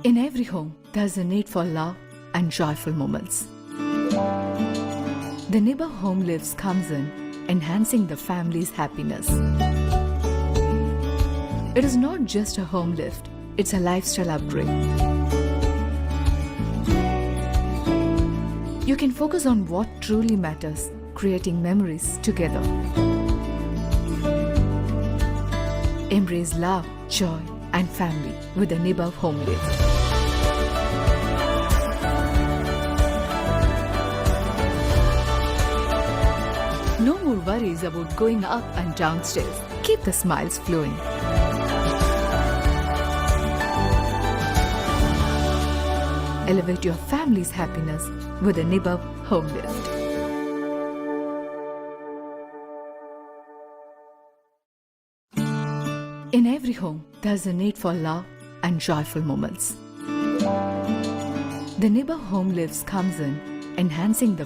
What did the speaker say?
In every home, there's a need for love and joyful moments. The Nibav Home Lives comes in, enhancing the family's happiness. It is not just a home lift, it's a lifestyle upgrade. You can focus on what truly matters, creating memories together. Embrace love, joy, and family with the Nibav Home Lift. No more worries about going up and downstairs. Keep the smiles flowing. Elevate your family's happiness with the Nibav Home Lift. In every home, there's a need for love and joyful moments. The Nibav Home Lives comes in, enhancing the